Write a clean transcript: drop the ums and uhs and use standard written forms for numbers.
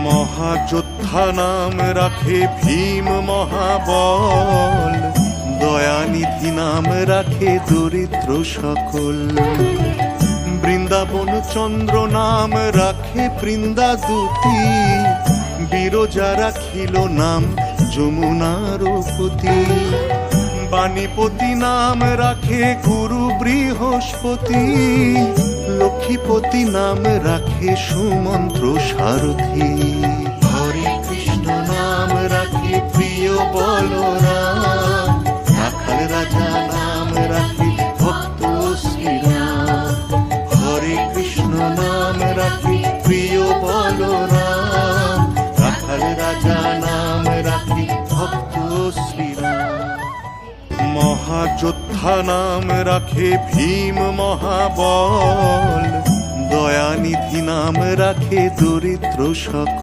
মহাযোদ্ধা নাম রাখে ভীম মহাবল, দয়ানিধি নাম রাখে দরিদ্র সকল। বৃন্দাবন চন্দ্র নাম রাখে বৃন্দা দুতি, বিরজা রাখিল নাম যমুনার পতি। বাণীপতি নাম রাখে গুরু বৃহস্পতি, লক্ষ্মীপতি নাম রাখে সুমন্ত্র সারথি। হরে কৃষ্ণ নাম রাখে প্রিয় বলরাম, রাখাল রাজা নাম রাখে ভক্ত শ্রীরাম। হরে কৃষ্ণ নাম রাখে প্রিয় বলরাম, রাখাল রাজা নাম রাখে ভক্ত শ্রীরাম। মহাযোদ্ধা নাম রাখে ভীম মহাবল, দয়ানিধি নাম রাখে দরিদ্র সকল।